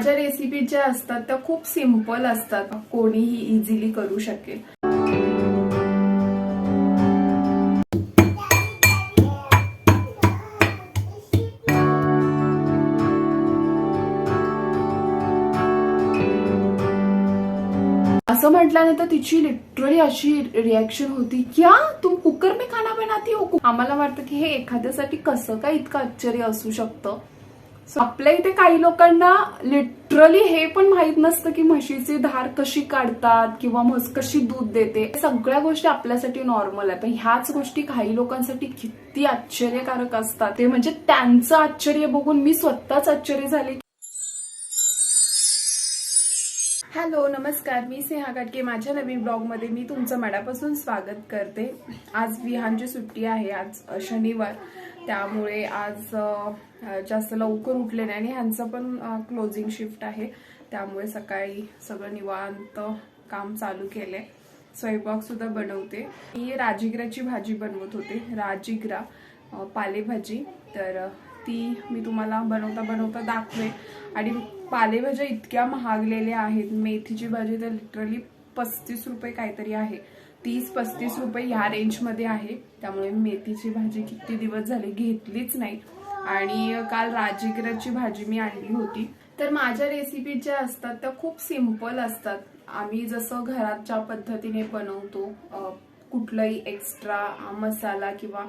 माझ्या रेसिपी ज्या असतात त्या खूप सिंपल असतात, कोणीही इझिली करू शकेल. असं म्हटल्यानंतर तिची लिटरली अशी रिॲक्शन होती, क्या तुम कुकर में खाना बनाती हो. आम्हाला वाटतं की हे एखाद्यासाठी कसं काय इतकं आश्चर्य असू शकतं. आपल्या इथे काही लोकांना लिटरली हे पण माहित नसतं की म्हशीची धार कशी काढतात किंवा म्हस कशी दूध देते. सगळ्या गोष्टी आपल्यासाठी नॉर्मल आहे, पण ह्याच गोष्टी काही लोकांसाठी किती आश्चर्यकारक असतात. ते म्हणजे त्यांचं आश्चर्य बघून मी स्वतःच आश्चर्य झाले. हॅलो, नमस्कार, मी स्नेहा काटके. माझ्या नवीन ब्लॉगमध्ये मी तुमचं मनापासून स्वागत करते. आज विहानची सुट्टी आहे, आज शनिवार, त्यामुळे आज जास्त लवकर उठले नाही आणि ह्यांचं पण क्लोजिंग शिफ्ट आहे, त्यामुळे सकाळी सगळं निवांत काम चालू केलंय. स्वयंपाक सुद्धा बनवते. मी राजगिराची भाजी बनवत होते, राजगिरा पालेभाजी. तर ती मी तुम्हाला बनवता बनवता दाखवे. आणि पालेभाज्या इतक्या महागलेल्या आहेत. मेथीची भाजी तर लिटरली 35 रुपये काहीतरी आहे, 30-35 रुपये ह्या रेंजमध्ये आहे. त्यामुळे मेथीची भाजी किती दिवस झाले घेतलीच नाही. आणि काल राजगिराची भाजी मी आणली होती. तर माझ्या रेसिपी ज्या असतात त्या खूप सिंपल असतात. आम्ही जसं घरात ज्या पद्धतीने बनवतो, कुठलाही एक्स्ट्रा मसाला किंवा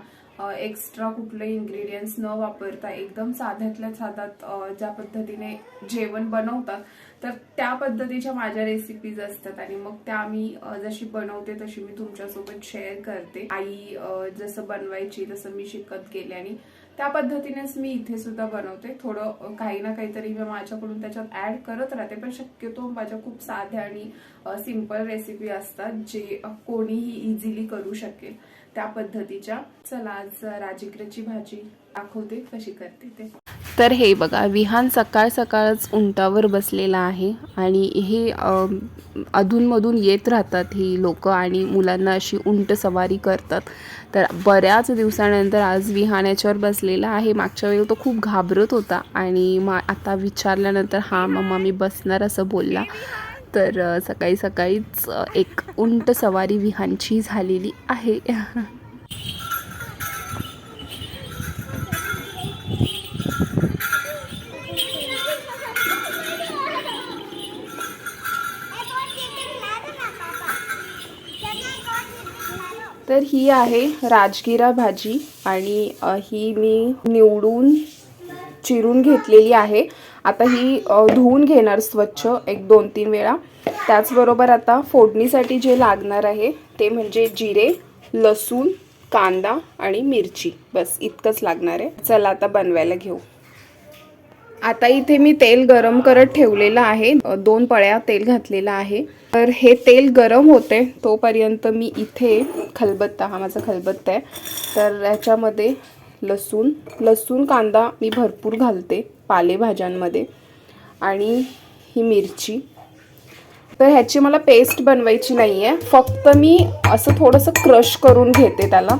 एक्स्ट्रा कुठले इन्ग्रेडियंट्स न वापरता एकदम साध्यातल्या साध्यात ज्या पद्धतीने जेवण बनवतात, तर त्या पद्धतीच्या माझ्या रेसिपीज असतात. आणि मग त्या मी जशी बनवते तशी मी तुमच्यासोबत शेअर करते. आई जसं बनवायची तसं मी शिकत गेले आणि त्या पद्धतीनेच मी इथे सुद्धा बनवते. थोडं काही ना काहीतरी मी माझ्याकडून त्याच्यात ऍड करत राहते, पण शक्यतो माझ्या खूप साध्या आणि सिंपल रेसिपी असतात जे कोणीही इझिली करू शकेल त्या पद्धतीच्या. चला आज राजगिराची भाजी दाखवते कशी करते ते. तर हे बघा, विहान सकाळ सकाळच उंटावर बसलेला आहे आणि हे अधूनमधून येत राहतात ही लोक आणि मुलांना अशी उंट सवारी करतात. तर बऱ्याच दिवसानंतर आज विहान याच्यावर बसलेला आहे. मागच्या वेळी तो खूप घाबरत होता आणि आता विचारल्यानंतर हा मम्मा मी बसणार असं बोलला. तर सकाळी सकाळीच एक उंट सवारी विहानची झालेली आहे. तर ही आहे राजगिरा भाजी आणि ही मी निवडून चिरून घेतलेली आहे. आता ही धुवून घेणार स्वच्छ एक 2-3 वेळा. त्याचबरोबर आता फोडणीसाठी जे लागणार आहे ते म्हणजे जिरे, लसूण, कांदा आणि मिरची, बस इतकंच लागणार आहे. चला आता बनवायला घेऊ. आता इथे मी तेल गरम करत ठेवलेलं आहे, 2 पळ्या तेल घातलेलं आहे. तर हे तेल गरम होते तोपर्यंत मी इथे खलबत्ता, हा माझा खलबत्ता आहे, तर याच्यामध्ये लसूण कांदा मी भरपूर घालते पालेभाज्यांमध्ये आणि ही मिरची. तर ह्याची मला पेस्ट बनवायची नाही आहे, फक्त मी असं थोडंसं क्रश करून घेते त्याला.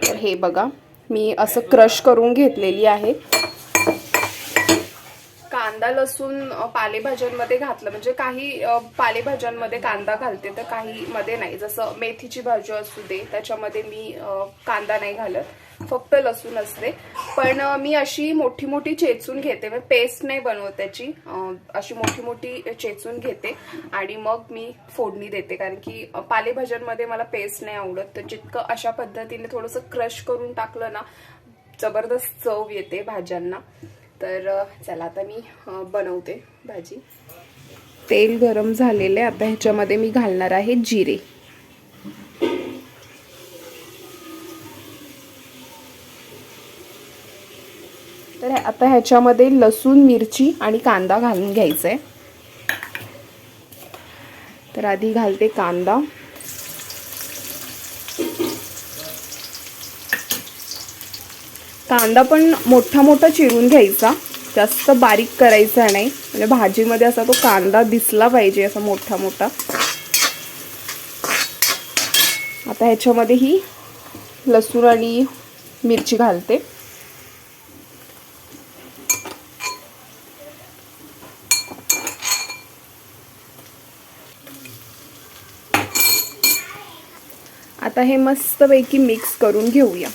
तर हे बघा, मी असं क्रश करून घेतलेली आहे. कांदा लसूण पालेभाज्यांमध्ये घातलं म्हणजे काही पालेभाज्यांमध्ये कांदा घालते तर काही मध्ये नाही. जसं मेथीची भाजी असू दे त्याच्यामध्ये मी कांदा नाही घालत, फक्त लसूण असते. पण मी अशी मोठी मोठी चेचून घेते, म्हणजे पेस्ट नाही बनवत त्याची, अशी मोठी मोठी चेचून घेते आणि मग मी फोडणी देते. कारण की पालेभाज्यांमध्ये मला पेस्ट नाही आवडत, तर जितकं अशा पद्धतीने थोडंसं क्रश करून टाकलं ना, जबरदस्त चव येते भाज्यांना. तर चला आता मी बनवते भाजी. तेल गरम झालेले, आता ह्याच्यामध्ये मी घालणार आहे जिरे. तर आता ह्याच्यामध्ये लसूण, मिरची आणि कांदा घालून घ्यायचा आहे. तर आधी घालते कांदा. कांदा पण मोठा मोठा चिरून घ्यायचा, जास्त बारीक करायचा नाही, म्हणजे भाजीमध्ये असा तो कांदा दिसला पाहिजे असा मोठा मोठा. आता ह्याच्यामध्ये ही लसूण आणि मिरची घालते. आता हे मस्तपैकी मिक्स करून घेऊया.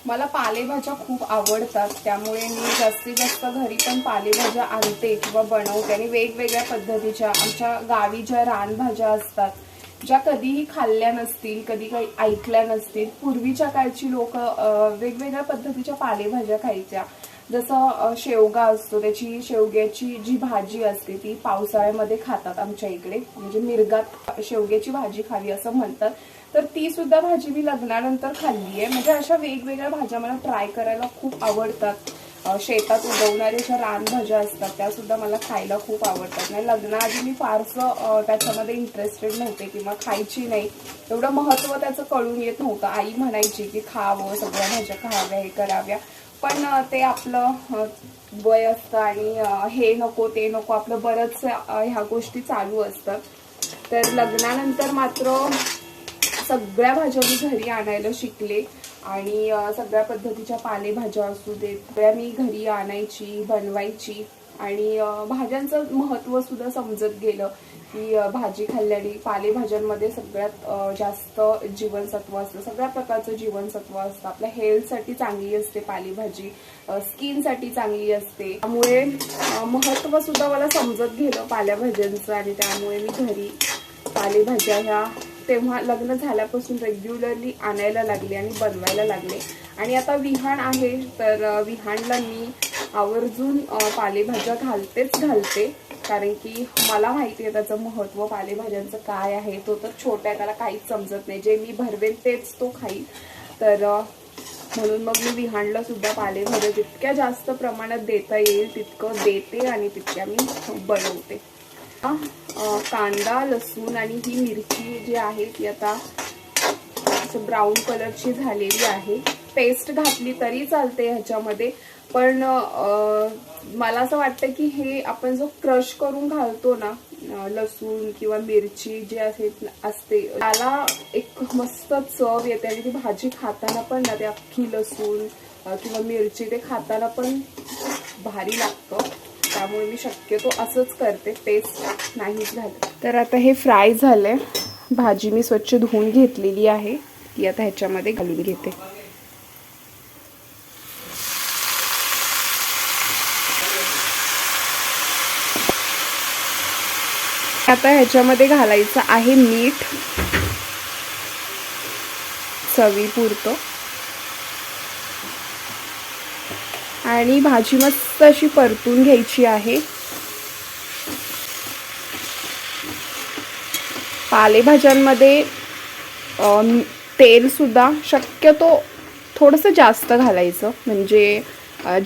मला पालेभाज्या खूप आवडतात, त्यामुळे मी जास्तीत जास्त घरी पण पालेभाज्या आणते किंवा बनवते. आणि वेगवेगळ्या पद्धतीच्या आमच्या गावी ज्या रानभाज्या असतात, ज्या कधीही खाल्ल्या नसतील, कधी काही ऐकल्या नसतील. पूर्वीच्या काळची लोक वेगवेगळ्या पद्धतीच्या पालेभाज्या खायच्या. जसं शेवगा असतो, त्याची शेवग्याची जी भाजी असते ती पावसाळ्यामध्ये खातात आमच्या इकडे. म्हणजे मिरगात शेवग्याची भाजी खावी असं म्हणतात. तर ती सुद्धा भाजी मी लग्नानंतर खाल्ली आहे. म्हणजे अशा वेगवेगळ्या भाज्या मला ट्राय करायला खूप आवडतात. शेतात उगवणाऱ्या ज्या रानभाज्या असतात त्या सुद्धा मला खायला खूप आवडतात. नाही, लग्नाआधी मी फारसं त्याच्यामध्ये इंटरेस्टेड नव्हते किंवा खायची नाही. एवढं महत्त्व त्याचं कळून येत नव्हतं. आई म्हणायची की खावं, सगळ्या भाज्या खाव्या, हे कराव्या. पण ते आपलं वय असतं आणि हे नको ते नको, आपलं बरंच ह्या गोष्टी चालू असतात. तर लग्नानंतर मात्र सगळ्या भाज्या मी घरी आणायला शिकले. आणि सगळ्या पद्धतीच्या पालेभाज्या असू देत त्या मी घरी आणायची, बनवायची. आणि भाज्यांचं महत्त्व सुद्धा समजत गेलं की भाजी खाल्ल्याने पालेभाज्यांमध्ये सगळ्यात जास्त जीवनसत्व असतं. सगळ्या प्रकारचं जीवनसत्व असतं. आपल्या हेल्थसाठी चांगली असते पालेभाजी, स्किनसाठी चांगली असते. त्यामुळे महत्त्व सुद्धा मला समजत गेलं पालेभाज्यांचं. आणि त्यामुळे मी घरी पालेभाज्या ह्या तेव्हा लग्न झाल्यापासून रेग्युलरली आणायला लागले आणि बनवायला लागले. आणि आता विहान आहे, तर विहानला मी आवर्जून पालेभाज्या घालते. कारण की मला माहिती आहे त्याचं महत्त्व पालेभाज्यांचं काय आहे. तो तर छोटा आहे, त्याला काहीच समजत नाही. जे मी भरवेल तेच तो खाईल. तर म्हणून मग मी विहानला सुद्धा पालेभाज्या जितक्या जास्त प्रमाणात देता येईल तितकं देते आणि तितक्या मी बनवते. कांदा, लसूण आणि ही मिरची जी आहे ती आता असं ब्राऊन कलरची झालेली आहे. पेस्ट घातली तरी चालते ह्याच्यामध्ये, पण मला असं वाटतं की हे आपण जो क्रश करून घालतो ना लसूण किंवा मिरची जी असते त्याला एक मस्त चव येते. आणि ती भाजी खाताना पण ना ते अख्खी लसूण किंवा मिरची ते खाताना पण भारी लागतं. त्यामुळे मी शक्यतो असंच करते, पेस्ट नाहीच घालत. तर आता हे फ्राय झालंय. भाजी मी स्वच्छ धुवून घेतलेली आहे, ती आता ह्याच्यामध्ये घालून घेते. आता ह्याच्यामध्ये घालायचं आहे मीठ चवीपुरतं. आणि भाजी मस्त अशी परतून घ्यायची आहे. पालेभाज्यांमध्ये तेल सुद्धा शक्यतो थोडंसं जास्त घालायचं. म्हणजे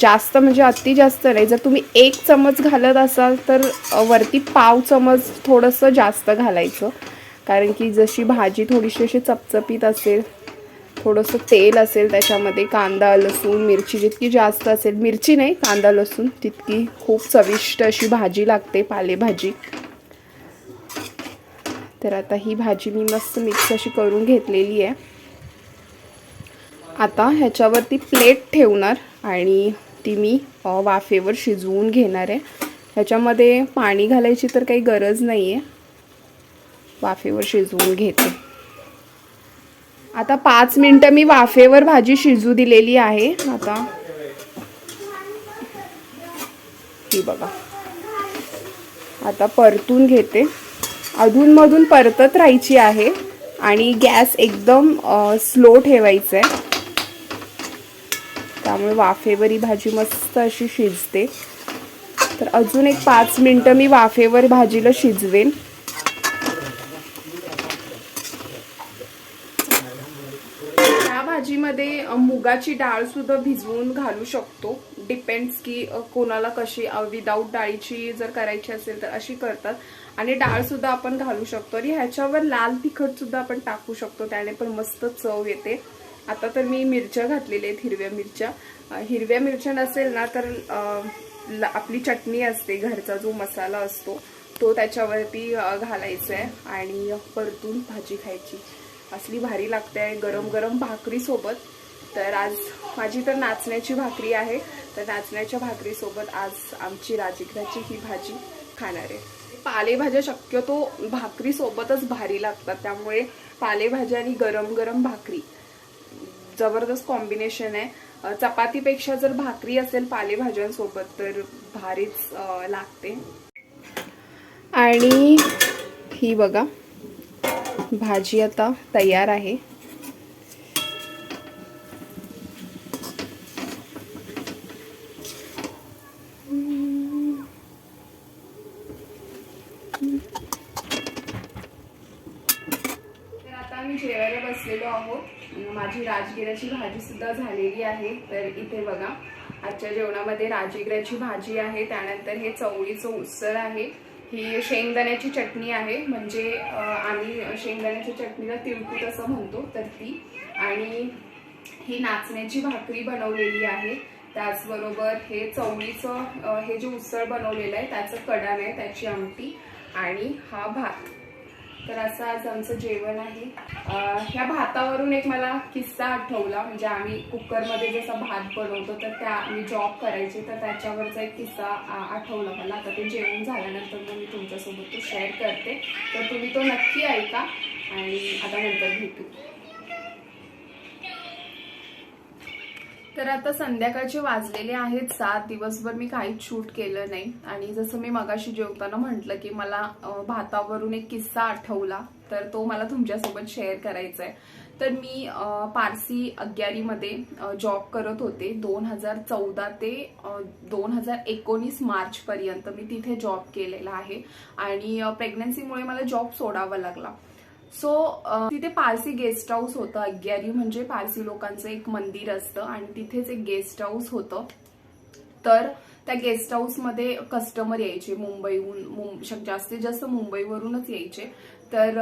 जास्त म्हणजे अति जास्त नाही. जर तुम्ही 1 चमच घालत असाल तर वरती पाव चमच थोडंसं जास्त घालायचं. कारण की जशी भाजी थोडीशी अशी चपचपीत असेल, थोडंसं तेल असेल त्याच्यामध्ये, कांदा लसूण मिरची जितकी जास्त असेल, मिरची नाही कांदा लसूण, तितकी खूप चविष्ट अशी भाजी लागते पालेभाजी. तर आता ही भाजी मी मस्त मिक्स अशी करून घेतलेली आहे. आता ह्याच्यावरती प्लेट ठेवणार आणि ती मी वाफेवर शिजवून घेणार आहे. ह्याच्यामध्ये पाणी घालायची तर काही गरज नाही आहे, वाफेवर शिजवून घेते. आता 5 मिनिटं मी वाफेवर भाजी शिजू दिलेली आहे. आता ही बघा, आता परतून घेते. अधूनमधून परतत राहायची आहे आणि गॅस एकदम स्लो ठेवायचा आहे. त्यामुळे वाफेवर ही भाजी मस्त अशी शिजते. तर अजून एक 5 मिनिटं मी वाफेवर भाजीला शिजवेन. भाजीमध्ये मुगाची डाळ सुद्धा भिजवून घालू शकतो. डिपेंड्स की कोणाला कशी विदाऊट डाळीची जर करायची असेल तर अशी करतात. आणि डाळ सुद्धा आपण घालू शकतो. आणि ह्याच्यावर लाल तिखट सुद्धा आपण टाकू शकतो, त्याने पण मस्त चव येते. आता तर मी मिरच्या घातलेल्या आहेत, हिरव्या मिरच्या. हिरव्या मिरच्या नसेल ना तर आपली चटणी असते, घरचा जो मसाला असतो तो त्याच्यावरती घालायचा आहे आणि परतून भाजी खायची. असली भारी लागते गरम गरम भाकरी सोबत. तर आज माझी तर नाचण्याची भाकरी आहे, तर नाचण्याच्या भाकरी सोबत आज आमची राजगिराची ही भाजी खाणार आहे. पालेभाज्या शक्यतो भाकरी सोबतच भारी लागतात, त्यामुळे पालेभाज्या आणि गरम गरम भाकरी जबरदस्त कॉम्बिनेशन आहे. चपातीपेक्षा जर भाकरी असेल पालेभाज्यांसोबत तर भारीच लागते. आणि ही बघा भाजी आता तयार आहे. तर आता आम्ही जेवायला बसलेलो आहोत. माझी राजगिराची भाजी सुद्धा झालेली आहे. तर इथे बघा आजच्या जेवणामध्ये राजगिराची भाजी आहे, त्यानंतर हे चवळीचं उसळ आहे, ही शेंगदाण्याची चटणी आहे, म्हणजे आम्ही शेंगदाण्याच्या चटणीला तिळकूट असं म्हणतो, तर ती, आणि ही नाचण्याची भाकरी बनवलेली आहे. त्याचबरोबर हे चवळीचं हे जे उसळ बनवलेलं आहे त्याचं कडाण आहे, त्याची आमटी आणि हा भात. तर असं आज आमचं जेवण आहे. ह्या भातावरून एक मला किस्सा आठवला, म्हणजे आम्ही कुकरमध्ये जसा भात बनवतो तर त्या मी जॉब करायची, तर त्याच्यावरचा एक किस्सा आठवला मला. आता ते जेवण झाल्यानंतर मग मी तुमच्यासोबत तो शेअर करते, तर तुम्ही तो नक्की ऐका आणि आता नंतर भेटू. तर आता संध्याकाळचे वाजलेले आहेत 7. दिवसभर मी काहीच शूट केलं नाही, आणि जसं मी मगाशी जेवताना म्हटलं की मला भातावरून एक किस्सा आठवला, तर तो मला तुमच्यासोबत शेअर करायचा आहे. तर मी पारसी अग्यारीमध्ये जॉब करत होते. 2014 ते 2019 मार्च पर्यंत मी तिथे जॉब केलेला आहे, आणि प्रेग्नन्सीमुळे मला जॉब सोडावा लागला. सो तिथे पारसी गेस्ट हाऊस होतं. अग्यारी म्हणजे पारसी लोकांचं एक मंदिर असतं, आणि तिथेच एक गेस्ट हाऊस होतं. तर त्या गेस्ट हाऊस मध्ये कस्टमर यायचे मुंबईहून, जास्तीत जास्त मुंबईवरूनच यायचे. तर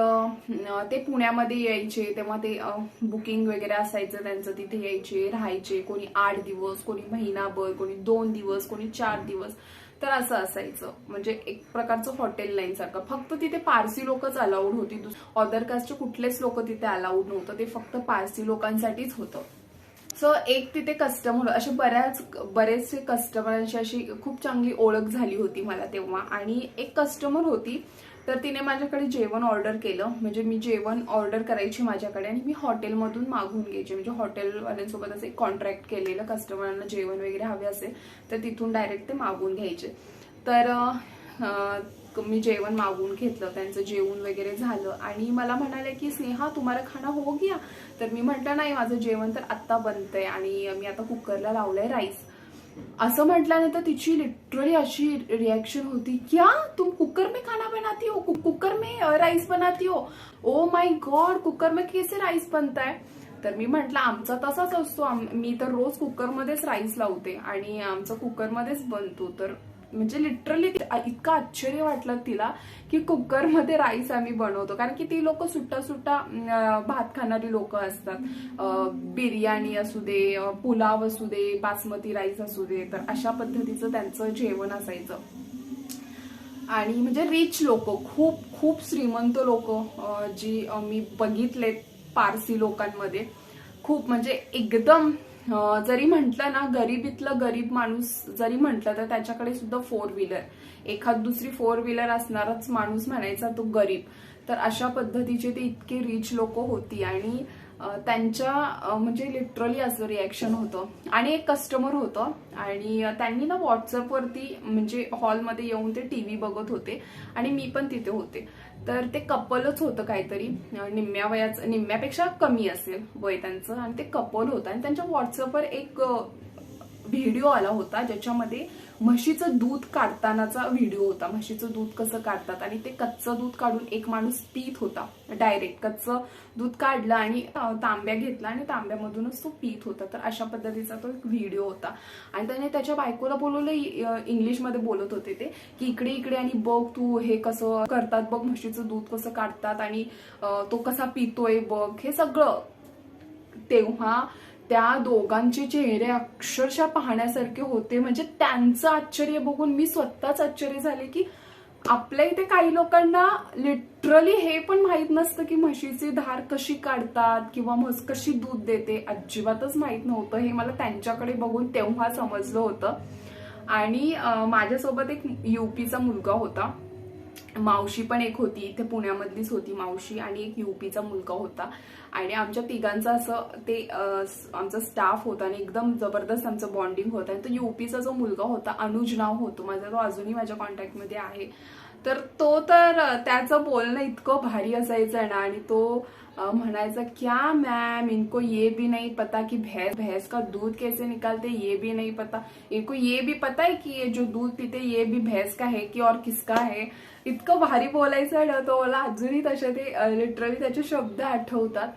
ते पुण्यामध्ये यायचे, तेव्हा ते बुकिंग वगैरे असायचं त्यांचं, तिथे यायचे, राहायचे. कोणी 8 दिवस, कोणी महिनाभर, कोणी 2 दिवस, कोणी 4 दिवस. तर असं असायचं, म्हणजे एक प्रकारचं हॉटेल लाईन सारखं. फक्त तिथे पारसी लोकच अलाउड होती, अदर कास्टचे कुठलेच लोक तिथे अलाउड नव्हतं, ते फक्त पारसी लोकांसाठीच होतं. सो एक तिथे कस्टमर, असे बरेचसे कस्टमरांची अशी खूप चांगली ओळख झाली होती मला तेव्हा. आणि एक कस्टमर होती, तर तिने माझ्याकडे जेवण ऑर्डर केलं, म्हणजे मी जेवण ऑर्डर करायची माझ्याकडे आणि मी हॉटेलमधून मागून घ्यायचे, म्हणजे हॉटेलवाल्यांसोबतच एक कॉन्ट्रॅक्ट केलेलं. कस्टमरांना जेवण वगैरे हवे असेल तर तिथून डायरेक्ट ते मागून घ्यायचे. तर मी जेवण मागून घेतलं, त्यांचं जेवण वगैरे झालं, आणि मला म्हणाले की स्नेहा तुम्हाला खाना हो गया. तर मी म्हटलं नाही, माझं जेवण तर आत्ता बनतंय आणि मी आता कुकरला लावलंय राईस. असं म्हटल्यानंतर तिची लिटरली अशी रिएक्शन होती, क्या तुम कुकर में खाना बनाती हो, कुकर में राईस बनाती हो, ओ माय गॉड कुकर में कैसे राईस बनता है. तर मी म्हटलं आमचा तसाच असतो, मी तर रोज कुकरमध्येच राईस लावते आणि आमचं कुकरमध्येच बनतो. तर म्हणजे लिटरली इतकं आश्चर्य वाटलं तिला की कुकरमध्ये राईस आम्ही बनवतो, कारण की ती लोक सुट्टा सुट्टा भात खाणारी लोक असतात. बिर्याणी असू दे, पुलाव असू दे, बासमती राईस असू दे, तर अशा पद्धतीचं त्यांचं जेवण असायचं. आणि म्हणजे रिच लोक, खूप खूप श्रीमंत लोक जी मी बघितलेत पारसी लोकांमध्ये, खूप म्हणजे एकदम जरी म्हटलं ना गरिबीतलं गरीब माणूस जरी म्हटलं तर त्याच्याकडे सुद्धा 4 व्हीलर, एखाद दुसरी 4 व्हीलर असणारच माणूस म्हणायचा तो गरीब. तर अशा पद्धतीचे ते इतके रिच लोक होती, आणि त्यांच्या म्हणजे लिटरली असं रिॲक्शन होतं. आणि एक कस्टमर होतं, आणि त्यांनी ना व्हॉट्सअपवरती म्हणजे हॉलमध्ये येऊन ते टीव्ही बघत होते, आणि मी पण तिथे होते. तर ते कपलच होतं काहीतरी, निम्म्यापेक्षा कमी असेल वय त्यांचं, आणि ते कपल होतं. आणि त्यांच्या व्हॉट्सअपवर एक व्हिडिओ आला होता ज्याच्यामध्ये म्हशीचं दूध काढतानाचा व्हिडिओ होता. म्हशीचं दूध कसं काढतात, आणि ते कच्चं दूध काढून एक माणूस पित होता. डायरेक्ट कच्चं दूध काढलं आणि तांब्या घेतला आणि तांब्यामधूनच तो पित होता. तर अशा पद्धतीचा तो एक व्हिडिओ होता. आणि त्याने त्याच्या बायकोला बोलवलं, इंग्लिशमध्ये बोलत होते ते, की इकडे इकडे आणि बघ तू हे कसं करतात बघ, म्हशीचं दूध कसं काढतात आणि तो कसा पितोय बघ, हे सगळं. तेव्हा त्या दोघांचे चेहरे अक्षरशः पाहण्यासारखे होते. म्हणजे त्यांचं आश्चर्य बघून मी स्वतःच आश्चर्य झाले की आपल्या इथे काही लोकांना लिटरली हे पण माहित नसतं की म्हशीची धार कशी काढतात किंवा म्हस कशी दूध देते, अजिबातच माहित नव्हतं. हे मला त्यांच्याकडे बघून तेव्हा समजलं होतं. आणि माझ्यासोबत एक युपीचा मुलगा होता, मावशी पण एक होती, इथे पुण्यामधलीच होती मावशी, आणि एक युपीचा मुलगा होता. आणि आमच्या तिघांचं असं ते आमचा स्टाफ होता आणि एकदम जबरदस्त आमचं बॉन्डिंग होतं. आणि तो युपीचा जो मुलगा होता, अनुज नाव होतो माझा, तो अजूनही माझ्या कॉन्टॅक्टमध्ये आहे. तर त्याचं बोलणं इतकं भारी असायचं ना. आणि तो म्हणायचा, क्या मैम इनको ये भी नहीं पता कि भैंस का दूध कैसे निकालते, ये भी नहीं पता, इनको ये भी पता है कि ये जो दूध पीते ये भी भैंस का है कि और किसका है. इतकं भारी बोलायचं ना तो. मला अजूनही तसे ते लिटरली त्याचे शब्द आठवतात.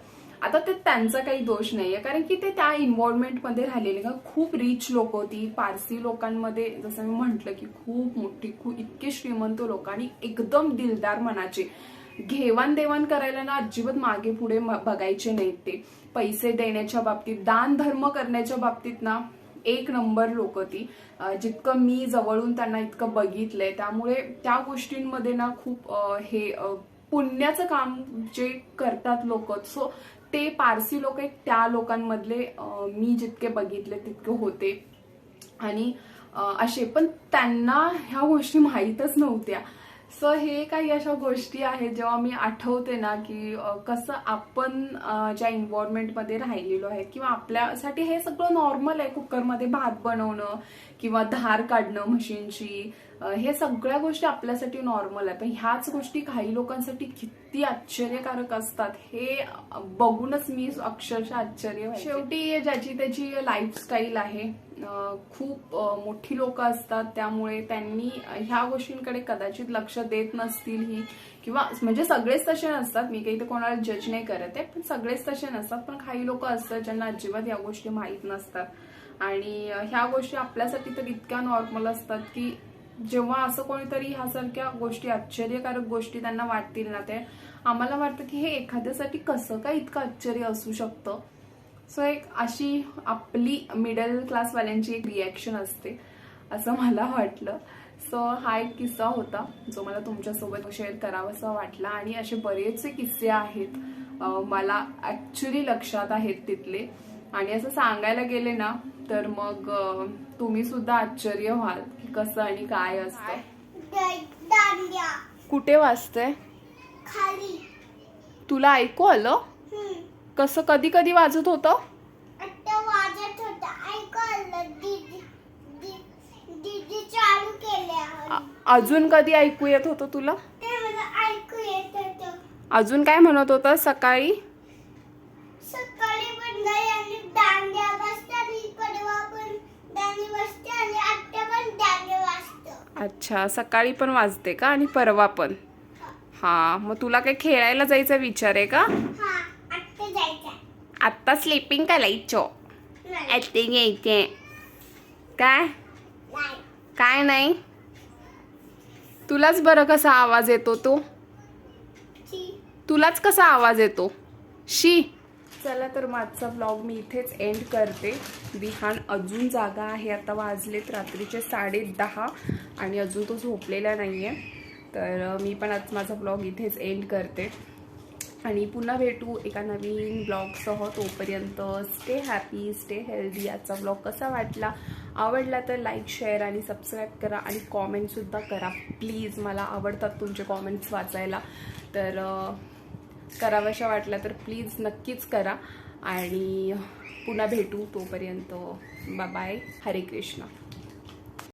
आता ते त्यांचा काही दोष नाहीये, कारण की ते त्या इन्व्हॉल्वमेंटमध्ये राहिलेले का. खूप रिच लोक होती, पारसी लोकांमध्ये जसं मी म्हंटल की खूप मोठी, खूप इतके श्रीमंत लोक आणि एकदम दिलदार मनाचे. घेवाण देवाण करायला ना अजिबात मागे पुढे बघायचे नाहीत ते. पैसे देण्याच्या बाबतीत, दान धर्म करण्याच्या बाबतीत ना एक नंबर लोक ती. जितकं मी जवळून त्यांना इतकं बघितलंय, त्यामुळे त्या गोष्टींमध्ये ना खूप हे पुण्याचं काम जे करतात लोक, सो ते पारसी लोक त्या लोकांमधले मी जितके बघितले तितके होते. आणि असे पण त्यांना ह्या गोष्टी माहीतच नव्हत्या. सो हे काही अशा गोष्टी आहेत जेव्हा मी आठवते ना की कसं आपण ज्या इन्व्हॉल्वमेंटमध्ये राहिलेलो आहे, किंवा आपल्यासाठी हे सगळं नॉर्मल आहे. कुकरमध्ये भात बनवणं किंवा धार काढणं म्हशींची, हे सगळ्या गोष्टी आपल्यासाठी नॉर्मल आहे. पण ह्याच गोष्टी काही लोकांसाठी किती आश्चर्यकारक असतात हे बघूनच मी अक्षरशः आश्चर्य व्हायचे. शेवटी ज्याची त्याची लाईफस्टाईल आहे. खूप मोठी लोक असतात, त्यामुळे त्यांनी ह्या गोष्टींकडे कदाचित लक्ष देत नसतील ही, किंवा म्हणजे सगळेच तसे नसतात. मी काही तर कोणाला जज नाही करत आहे, पण सगळेच तसे नसतात. पण काही लोक असतात ज्यांना अजिबात या गोष्टी माहीत नसतात. आणि ह्या गोष्टी आपल्यासाठी तर इतक्या नॉर्मल असतात की जेव्हा असं कोणीतरी ह्यासारख्या गोष्टी, आश्चर्यकारक गोष्टी त्यांना वाटतील ना, ते आम्हाला वाटतं की हे एखाद्यासाठी कसं काय इतकं आश्चर्य असू शकतं. सो एक अशी आपली मिडल क्लासवाल्यांची एक रिॲक्शन असते असं मला वाटलं. सो हा एक किस्सा होता जो मला तुमच्यासोबत शेअर करावासा वाटला. आणि असे बरेचसे किस्से आहेत मला ऍक्च्युली लक्षात आहेत तिथले. आणि असं सांगायला गेले ना तर मग तुम्ही सुद्धा आश्चर्य व्हाल की कसं आणि काय असतं. कुठे वाजतंय? खाली. तुला ऐकू आलं? कसं कधी कधी वाजत होतं? आता वाजत होतं, ऐकू आलं. दीदी चालू केले. अजून कधी ऐकू येत होतं तुला? ते मला ऐकू येत होतं. अजून काय म्हणत होता सकाळी? सकाळी पण नाही, आणि दांड्या वाजतात, परवा पण दांडी वाजते, आणि आता पण दांड्या वाजतं. अच्छा, सकाळी पण वाजते का आणि परवा पण? हा, मग तुला काय खेळायला जायचा विचार आहे का? हा, आता जायचं. आत्ता स्लीपिंग करायचो? आत्ता घ्यायचे काय? काय नाही. तुलाच बरं कसा आवाज येतो तो? तुलाच कसा आवाज येतो? शी. चला तर माझा व्लॉग मी इथेच एंड करते. विहान अजून जागा आहे. आता वाजलेत रात्रीचे 10:30 आणि अजून तो झोपलेला नाहीये. तर मी पण आज माझा व्लॉग इथेच एंड करते आणि पुन्हा भेटू एका नवीन ब्लॉगसह. तोपर्यंत स्टे हॅपी, स्टे हेल्दी. आजचा ब्लॉग कसा वाटला? आवडला तर लाईक, शेअर आणि सबस्क्राईब करा आणि कॉमेंटसुद्धा करा प्लीज. मला आवडतात तुमचे कॉमेंट्स वाचायला. तर कराव्याशा वाटल्या तर प्लीज नक्कीच करा. आणि पुन्हा भेटू. तोपर्यंत बाय बाय. हरे कृष्ण.